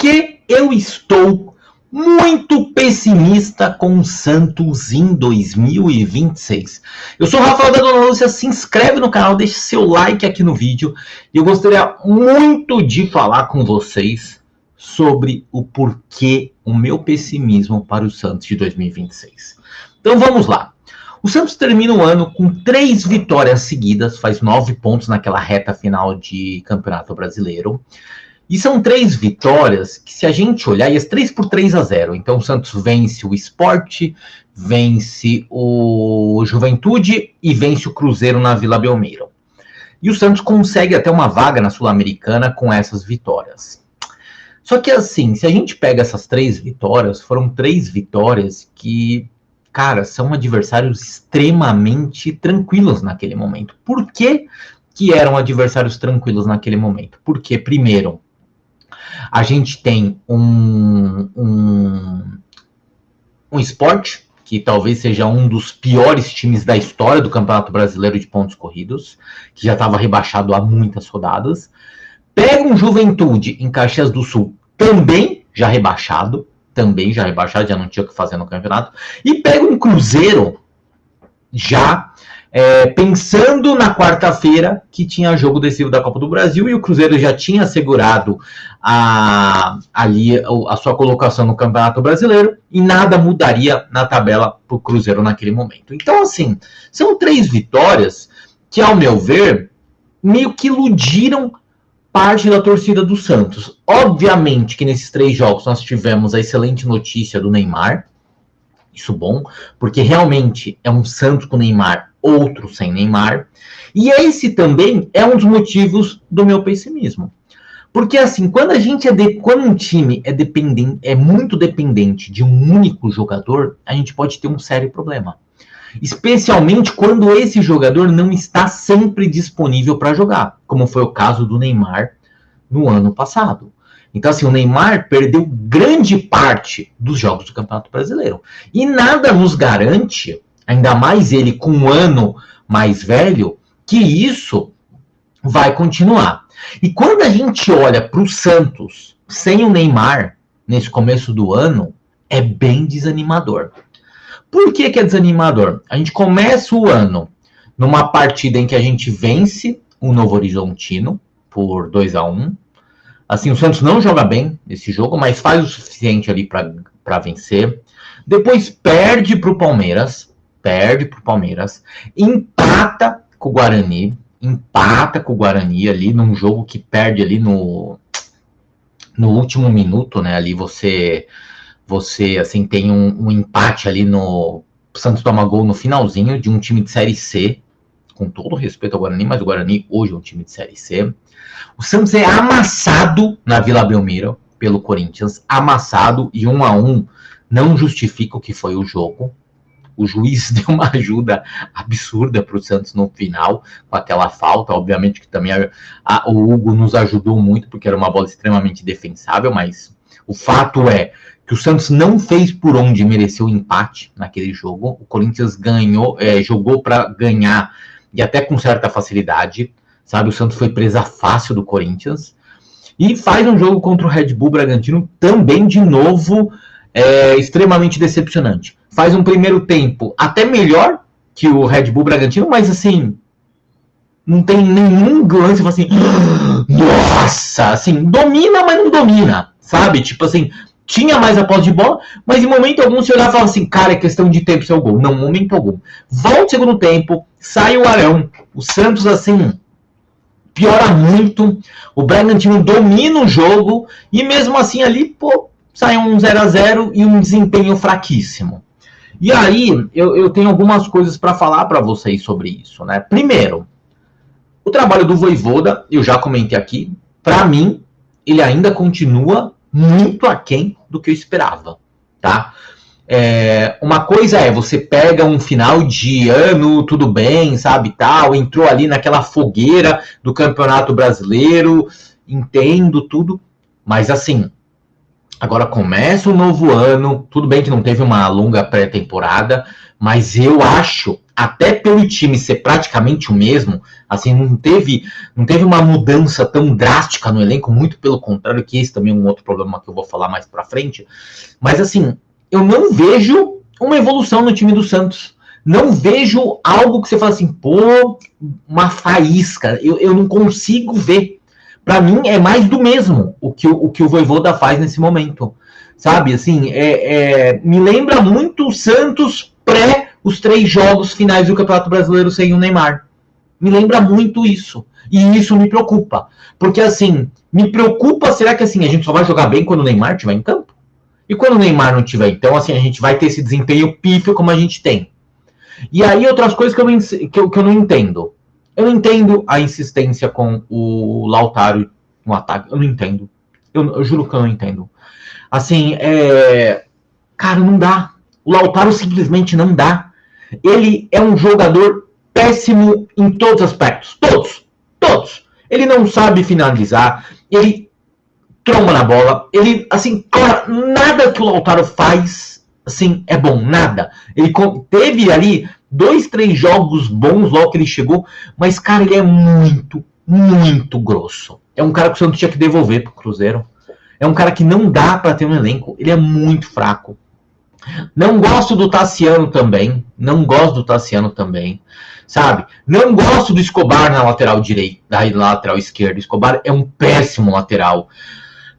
que eu estou muito pessimista com o Santos em 2026. Eu sou o Rafael da Dona Lúcia, se inscreve no canal, deixe seu like aqui no vídeo. E eu gostaria muito de falar com vocês sobre o porquê o meu pessimismo para o Santos de 2026. Então vamos lá. O Santos termina o ano com 3 vitórias seguidas, faz 9 pontos naquela reta final de Campeonato Brasileiro. E são 3 vitórias que, se a gente olhar, e as 3 por 3-0. Então o Santos vence o Sport, vence o Juventude e vence o Cruzeiro na Vila Belmiro. E o Santos consegue até uma vaga na Sul-Americana com essas vitórias. Só que assim, se a gente pega essas 3 vitórias, foram 3 vitórias que, cara, são adversários extremamente tranquilos naquele momento. Por que que eram adversários tranquilos naquele momento? Porque, primeiro, a gente tem um Sport, que talvez seja um dos piores times da história do Campeonato Brasileiro de pontos corridos, que já estava rebaixado há muitas rodadas. Pega um Juventude em Caxias do Sul, também já rebaixado, já não tinha o que fazer no campeonato. E pega um Cruzeiro, já pensando na quarta-feira, que tinha jogo decisivo da Copa do Brasil, e o Cruzeiro já tinha assegurado a sua colocação no Campeonato Brasileiro, e nada mudaria na tabela para o Cruzeiro naquele momento. Então, assim, são 3 vitórias que, ao meu ver, meio que iludiram parte da torcida do Santos. Obviamente que nesses 3 jogos nós tivemos a excelente notícia do Neymar. Isso bom, porque realmente é um Santos com Neymar, outro sem Neymar. E esse também é um dos motivos do meu pessimismo. Porque assim, quando um time é muito dependente de um único jogador, a gente pode ter um sério problema. Especialmente quando esse jogador não está sempre disponível para jogar, como foi o caso do Neymar no ano passado. Então, assim, o Neymar perdeu grande parte dos jogos do Campeonato Brasileiro. E nada nos garante, ainda mais ele com um ano mais velho, que isso vai continuar. E quando a gente olha para o Santos sem o Neymar nesse começo do ano, é bem desanimador. Por que é desanimador? A gente começa o ano numa partida em que a gente vence o Novo Horizontino por 2-1. Assim, o Santos não joga bem nesse jogo, mas faz o suficiente ali para vencer. Depois perde para o Palmeiras, empata com o Guarani ali num jogo que perde ali no último minuto, né? Ali você assim, tem um empate ali o Santos toma gol no finalzinho de um time de Série C, com todo respeito ao Guarani, mas o Guarani hoje é um time de Série C. O Santos é amassado na Vila Belmiro pelo Corinthians, amassado, e 1-1 não justifica o que foi o jogo. O juiz deu uma ajuda absurda para o Santos no final, com aquela falta. Obviamente que também o Hugo nos ajudou muito, porque era uma bola extremamente defensável, mas o fato é que o Santos não fez por onde mereceu o empate naquele jogo. O Corinthians jogou para ganhar, e até com certa facilidade, sabe? O Santos foi presa fácil do Corinthians. E faz um jogo contra o Red Bull Bragantino também, de novo, extremamente decepcionante. Faz um primeiro tempo até melhor que o Red Bull Bragantino, mas assim, não tem nenhum lance assim, nossa, assim, domina, mas não domina, sabe? Tipo assim, tinha mais a posse de bola, mas em momento algum você olhava e falava assim, cara, é questão de tempo seu gol. Não, momento algum. Volta o segundo tempo, sai o Arão, o Santos, assim, piora muito, o Bragantino domina o jogo, e mesmo assim ali, pô, sai um 0-0 e um desempenho fraquíssimo. E aí, eu tenho algumas coisas para falar para vocês sobre isso, né? Primeiro, o trabalho do Vojvoda, eu já comentei aqui, para mim, ele ainda continua muito aquém do que eu esperava, tá? Uma coisa é, você pega um final de ano, tudo bem, sabe, tal, entrou ali naquela fogueira do Campeonato Brasileiro, entendo tudo, mas assim, agora começa o novo ano, tudo bem que não teve uma longa pré-temporada, mas eu acho até pelo time ser praticamente o mesmo, assim, não teve uma mudança tão drástica no elenco, muito pelo contrário, que esse também é um outro problema que eu vou falar mais pra frente, mas assim, eu não vejo uma evolução no time do Santos. Não vejo algo que você fala assim, pô, uma faísca. Eu não consigo ver. Para mim é mais do mesmo o que o Vojvoda faz nesse momento. Sabe, assim, me lembra muito o Santos pré os 3 jogos finais do Campeonato Brasileiro sem o Neymar. Me lembra muito isso. E isso me preocupa. Porque, assim, me preocupa, será que assim, a gente só vai jogar bem quando o Neymar estiver em campo? E quando o Neymar não tiver? Então, assim, a gente vai ter esse desempenho pífio como a gente tem. E aí, outras coisas que eu não entendo. Eu não entendo a insistência com o Lautaro no ataque. Eu não entendo. Eu juro que eu não entendo. Assim, cara, não dá. O Lautaro simplesmente não dá. Ele é um jogador péssimo em todos os aspectos. Todos. Ele não sabe finalizar. Ele tromba na bola. Ele, assim, cara, nada que o Lautaro faz, assim, é bom. Nada. Ele teve ali 2, 3 jogos bons logo que ele chegou, mas, cara, ele é muito, muito grosso. É um cara que o Santos tinha que devolver pro Cruzeiro. É um cara que não dá para ter um elenco. Ele é muito fraco. Não gosto do Tassiano também. Sabe? Não gosto do Escobar na lateral direita, na lateral esquerda. Escobar é um péssimo lateral.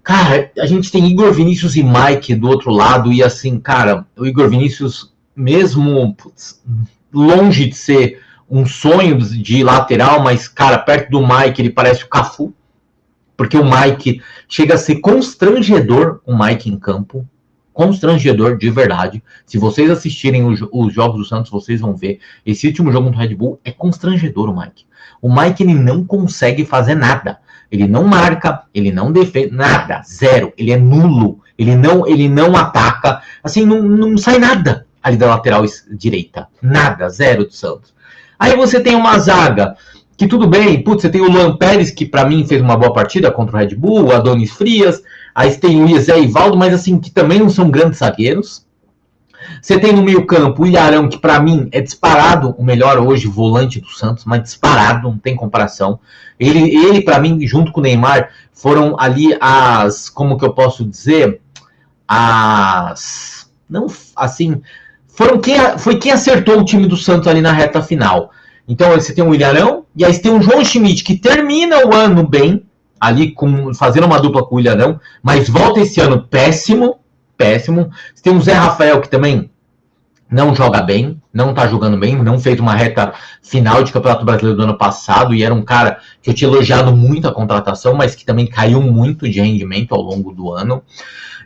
Cara, a gente tem Igor Vinícius e Mike do outro lado. E assim, cara, o Igor Vinícius, mesmo longe de ser um sonho de lateral, mas, cara, perto do Mike, ele parece o Cafu. Porque o Mike chega a ser constrangedor, o Mike em campo. Constrangedor, de verdade. Se vocês assistirem os jogos do Santos, vocês vão ver. Esse último jogo no Red Bull é constrangedor, o Mike. O Mike, ele não consegue fazer nada. Ele não marca, ele não defende, nada, zero. Ele é nulo. Ele não ataca. Assim, não sai nada ali da lateral direita. Nada, zero do Santos. Aí você tem uma zaga que tudo bem, putz, você tem o Luan Pérez, que pra mim fez uma boa partida contra o Red Bull, o Adonis Frias, aí você tem o Zé Ivaldo, mas assim, que também não são grandes zagueiros. Você tem no meio campo o Ilharão, que pra mim é disparado o melhor hoje volante do Santos, mas disparado, não tem comparação. Ele pra mim, junto com o Neymar, foram ali como que eu posso dizer, não, assim, foi quem acertou o time do Santos ali na reta final. Então você tem o Ilharão, e aí você tem o João Schmidt, que termina o ano bem, ali fazendo uma dupla com o Ilharão, mas volta esse ano péssimo. Você tem o Zé Rafael, que também não joga bem, não tá jogando bem, não fez uma reta final de Campeonato Brasileiro do ano passado, e era um cara que eu tinha elogiado muito a contratação, mas que também caiu muito de rendimento ao longo do ano.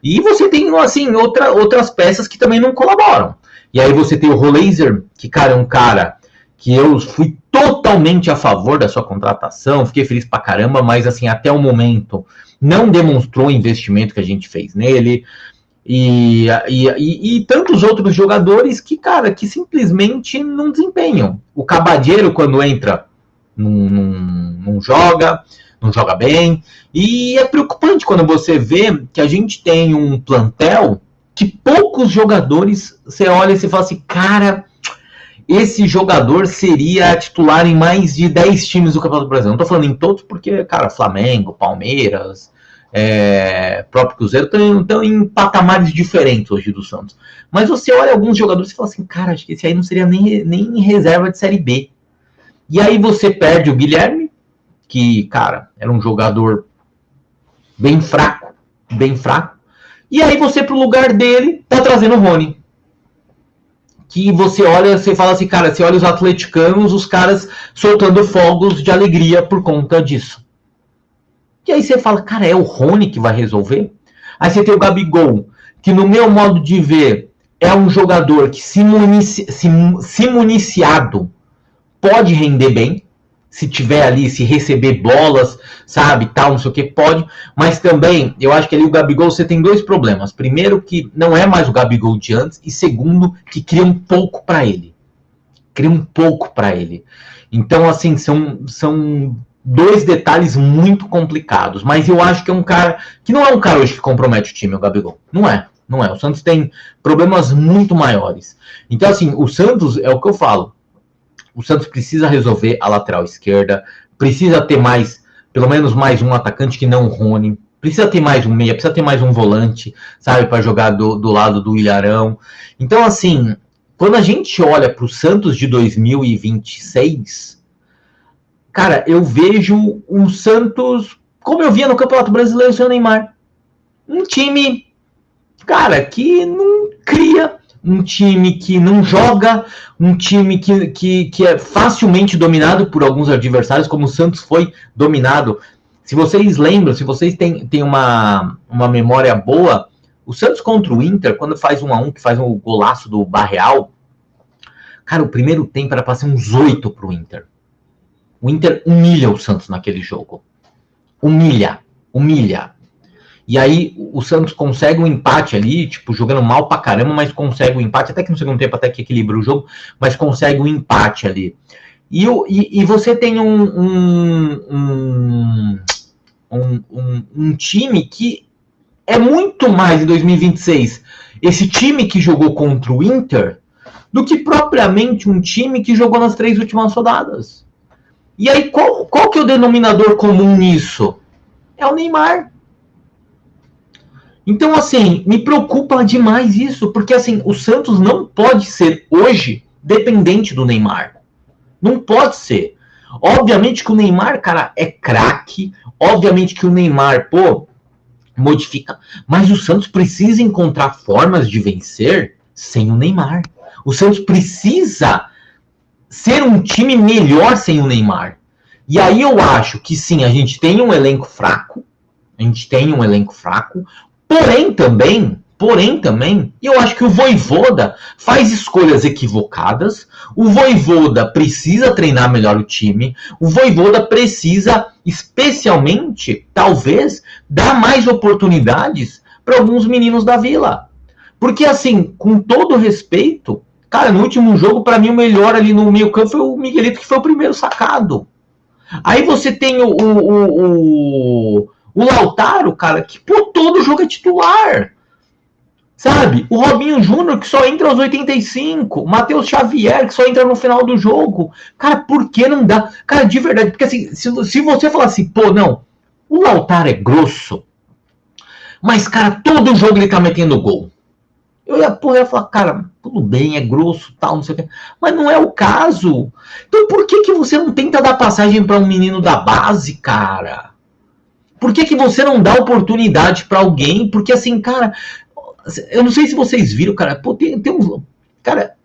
E você tem, assim, outras peças que também não colaboram. E aí você tem o Roleiser, que, cara, é um cara que eu fui totalmente a favor da sua contratação, fiquei feliz pra caramba, mas assim, até o momento não demonstrou o investimento que a gente fez nele, e tantos outros jogadores que, cara, que simplesmente não desempenham. O Cabadeiro, quando entra, não joga bem, e é preocupante quando você vê que a gente tem um plantel que poucos jogadores, você olha e você fala assim, cara, esse jogador seria titular em mais de 10 times do Campeonato Brasileiro. Não tô falando em todos porque, cara, Flamengo, Palmeiras, próprio Cruzeiro estão em patamares diferentes hoje do Santos. Mas você olha alguns jogadores e fala assim, cara, acho que esse aí não seria nem reserva de Série B. E aí você perde o Guilherme, que, cara, era um jogador bem fraco. E aí você, pro lugar dele, tá trazendo o Rony. Que você olha, você fala assim, cara, você olha os atleticanos, os caras soltando fogos de alegria por conta disso. E aí você fala, cara, é o Rony que vai resolver? Aí você tem o Gabigol, que no meu modo de ver, é um jogador que se municiado pode render bem, se tiver ali, se receber bolas, sabe, tal, não sei o que, pode, mas também, eu acho que ali o Gabigol, você tem 2 problemas. Primeiro, que não é mais o Gabigol de antes, e segundo, que cria um pouco para ele. Então, assim, são 2 detalhes muito complicados, mas eu acho que é um cara, que não é um cara hoje que compromete o time, o Gabigol. Não é. O Santos tem problemas muito maiores. Então, assim, o Santos, é o que eu falo, o Santos precisa resolver a lateral esquerda, precisa ter mais, pelo menos mais um atacante que não o Rony, precisa ter mais um meia, precisa ter mais um volante, sabe, para jogar do lado do Ilharão. Então, assim, quando a gente olha para o Santos de 2026, cara, eu vejo um Santos como eu via no Campeonato Brasileiro sem o Neymar. Um time, cara, que não cria, um time que não joga, um time que é facilmente dominado por alguns adversários, como o Santos foi dominado. Se vocês lembram, se vocês têm uma memória boa, o Santos contra o Inter, quando faz 1-1, que faz um golaço do Barreal, cara, o primeiro tempo era para ser uns 8 pro Inter. O Inter humilha o Santos naquele jogo. Humilha. E aí o Santos consegue um empate ali, tipo, jogando mal pra caramba, mas consegue um empate, até que no segundo tempo até que equilibra o jogo, mas consegue um empate ali. E você tem um time que é muito mais em 2026 esse time que jogou contra o Inter do que propriamente um time que jogou nas 3 últimas rodadas. E aí, qual que é o denominador comum nisso? É o Neymar. Então, assim, me preocupa demais isso, porque, assim, o Santos não pode ser, hoje, dependente do Neymar. Não pode ser. Obviamente que o Neymar, cara, é craque. Obviamente que o Neymar, modifica. Mas o Santos precisa encontrar formas de vencer sem o Neymar. O Santos precisa ser um time melhor sem o Neymar. E aí eu acho que sim, a gente tem um elenco fraco. Porém também, eu acho que o Vojvoda faz escolhas equivocadas. O Vojvoda precisa treinar melhor o time. O Vojvoda precisa, especialmente, talvez, dar mais oportunidades para alguns meninos da Vila. Porque, assim, com todo respeito, cara, no último jogo, para mim, o melhor ali no meio campo foi o Miguelito, que foi o primeiro sacado. Aí você tem o Lautaro, cara, que por todo jogo é titular. Sabe? O Robinho Júnior, que só entra aos 85. O Matheus Xavier, que só entra no final do jogo. Cara, por que não dá? Cara, de verdade, porque assim, se você falar assim, não, o Lautaro é grosso, mas, cara, todo jogo ele tá metendo gol. Eu ia falar, cara, tudo bem, é grosso, tal, não sei o que. Mas não é o caso. Então por que você não tenta dar passagem para um menino da base, cara? Por que você não dá oportunidade para alguém? Porque assim, cara, eu não sei se vocês viram, cara, tem um... Cara,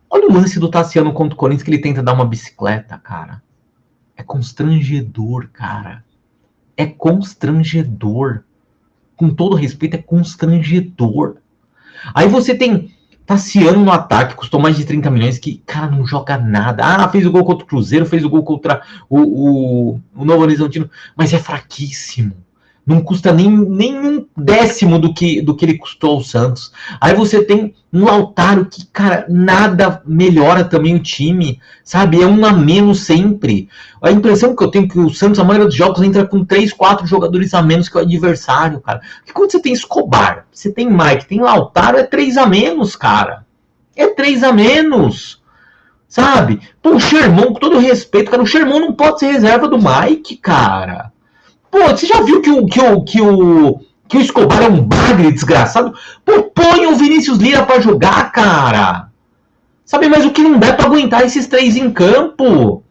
olha o lance do Tassiano contra o Corinthians, que ele tenta dar uma bicicleta, cara. É constrangedor, cara. É constrangedor. Com todo respeito, é constrangedor. Aí você tem Tassiano no ataque, custou mais de 30 milhões, que, cara, não joga nada. Ah, fez o gol contra o Cruzeiro, fez o gol contra o Novo Horizontino, mas é fraquíssimo. Não custa nem um décimo do que ele custou ao Santos. Aí você tem um Lautaro que, cara, nada melhora também o time, sabe? É um a menos sempre. A impressão que eu tenho é que o Santos, a maioria dos jogos, entra com 3, 4 jogadores a menos que o adversário, cara. Porque quando você tem Escobar, você tem Mike, tem Lautaro, é 3 a menos, cara. É 3 a menos. Sabe? O Sherman, com todo respeito, cara, o Sherman não pode ser reserva do Mike, cara. Você já viu que o Escobar é um bagre desgraçado? Põe o Vinícius Lira pra jogar, cara. Sabe, mas o que não dá é pra aguentar esses 3 em campo.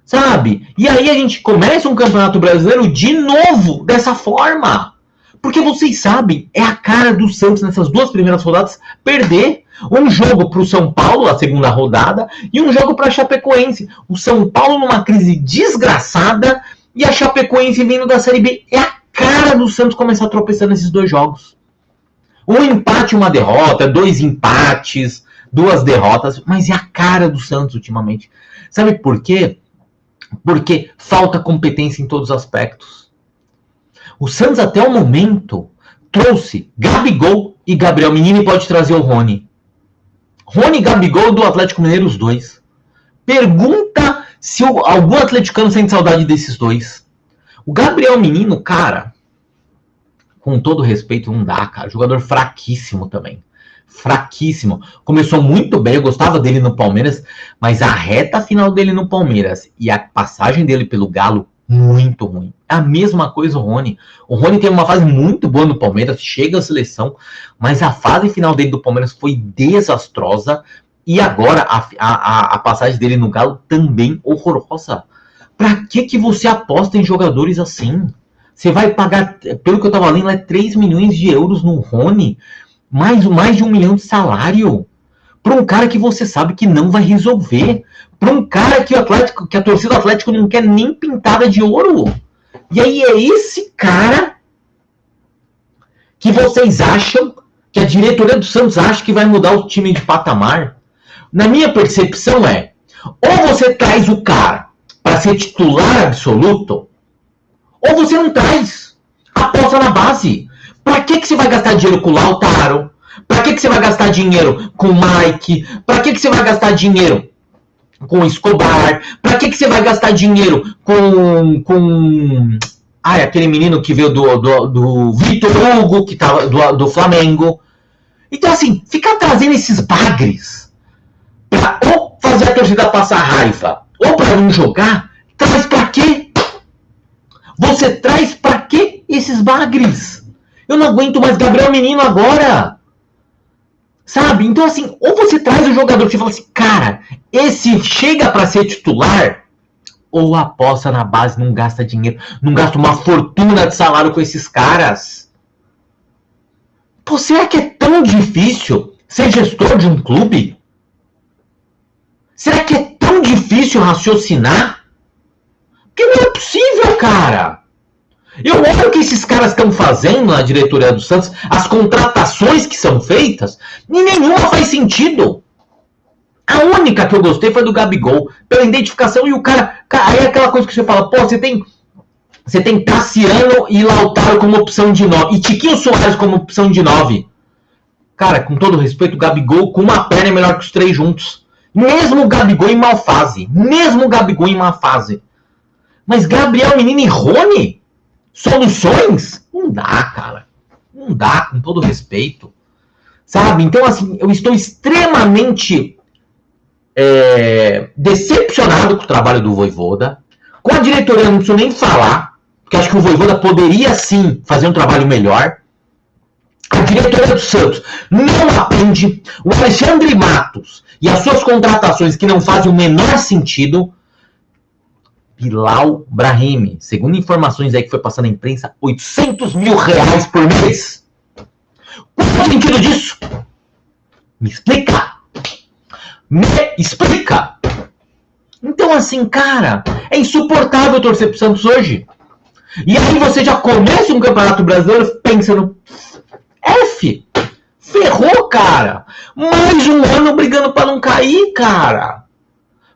Sabe? E aí a gente começa um Campeonato Brasileiro de novo dessa forma. Porque vocês sabem, é a cara do Santos nessas 2 primeiras rodadas perder. Um jogo pro São Paulo, a segunda rodada, e um jogo pra Chapecoense. O São Paulo numa crise desgraçada e a Chapecoense vindo da Série B. É a cara do Santos começar a tropeçar nesses 2 jogos. Um empate, uma derrota, 2 empates, 2 derrotas, mas é a cara do Santos ultimamente. Sabe por quê? Porque falta competência em todos os aspectos. O Santos até o momento trouxe Gabigol e Gabriel Menino e pode trazer o Rony. Rony e Gabigol do Atlético Mineiro, os 2. Pergunta se algum atleticano sente saudade desses 2. O Gabriel Menino, cara, com todo respeito, não dá, cara. Jogador fraquíssimo também. fraquíssimo. Começou muito bem, eu gostava dele no Palmeiras, mas a reta final dele no Palmeiras e a passagem dele pelo Galo, muito ruim. É a mesma coisa o Rony. O Rony tem uma fase muito boa no Palmeiras, chega à seleção, mas a fase final dele do Palmeiras foi desastrosa e agora a passagem dele no Galo também horrorosa. Pra que você aposta em jogadores assim? Você vai pagar, pelo que eu tava lendo, 3 milhões de euros no Rony, mais de 1 milhão de salário, para um cara que você sabe que não vai resolver, para um cara que a torcida do Atlético não quer nem pintada de ouro. E aí é esse cara que vocês acham, que a diretoria do Santos acha que vai mudar o time de patamar? Na minha percepção ou você traz o cara para ser titular absoluto, ou você não traz. Aposta na base. Pra que você vai gastar dinheiro com o Lautaro? Pra que você vai gastar dinheiro com o Mike? Pra que você vai gastar dinheiro com o Escobar? Pra que você vai gastar dinheiro com aquele menino que veio do Vitor Hugo, que tava do Flamengo? Então, assim, ficar trazendo esses bagres pra ou fazer a torcida passar raiva, ou pra não jogar, traz pra quê? Você traz pra quê esses bagres? Eu não aguento mais Gabriel Menino agora. Sabe? Então, assim, ou você traz o jogador que você fala assim, cara, esse chega pra ser titular, ou aposta na base, não gasta dinheiro, não gasta uma fortuna de salário com esses caras. Pô, será que é tão difícil ser gestor de um clube? Será que é tão difícil raciocinar? Porque não é possível, cara. Eu olho o que esses caras estão fazendo na diretoria do Santos, as contratações que são feitas, e nenhuma faz sentido. A única que eu gostei foi do Gabigol, pela identificação, e o cara aí é aquela coisa que você fala, pô, você tem Tassiano e Lautaro como opção de 9, e Tiquinho Soares como opção de 9. Cara, com todo respeito, o Gabigol com uma perna é melhor que os três juntos. Mesmo o Gabigol em má fase. Mas Gabriel Menino e Rony? Soluções? Não dá, cara. Não dá, com todo respeito. Sabe? Então, assim, eu estou extremamente decepcionado com o trabalho do Vojvoda. Com a diretoria não preciso nem falar, porque acho que o Vojvoda poderia, sim, fazer um trabalho melhor. A diretoria do Santos não aprende. O Alexandre Matos e as suas contratações que não fazem o menor sentido. Bilal Brahimi, segundo informações aí que foi passando na imprensa, 800 mil reais por mês. Qual é o sentido disso? Me explica. Então, assim, cara, é insuportável torcer pro Santos hoje. E aí você já começa um campeonato brasileiro pensando, ferrou, cara. Mais um ano brigando pra não cair, cara.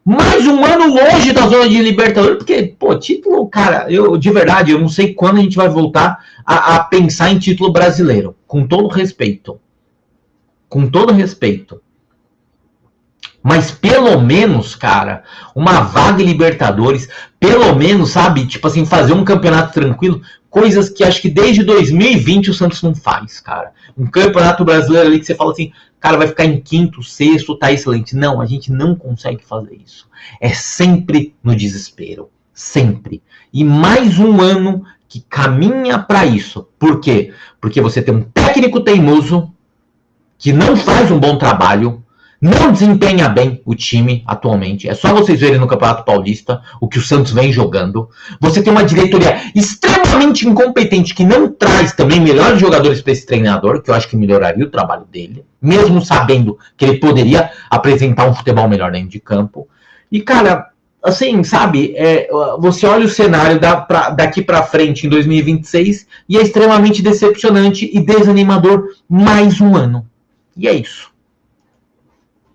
Mais um ano longe da zona de Libertadores, porque, pô, título, cara, de verdade, eu não sei quando a gente vai voltar a pensar em título brasileiro, com todo respeito. Mas pelo menos, cara, uma vaga em Libertadores, pelo menos, sabe, tipo assim, fazer um campeonato tranquilo, coisas que acho que desde 2020 o Santos não faz, cara. Um campeonato brasileiro ali que você fala assim, cara, vai ficar em quinto, sexto, tá excelente. Não, a gente não consegue fazer isso. É sempre no desespero. Sempre. E mais um ano que caminha para isso. Por quê? Porque você tem um técnico teimoso que não faz um bom trabalho, não desempenha bem o time atualmente. É só vocês verem no Campeonato Paulista o que o Santos vem jogando. Você tem uma diretoria extremamente incompetente que não traz também melhores jogadores para esse treinador, que eu acho que melhoraria o trabalho dele, mesmo sabendo que ele poderia apresentar um futebol melhor dentro de campo. E, cara, assim, sabe, você olha o cenário daqui para frente em 2026 e é extremamente decepcionante e desanimador mais um ano. E é isso.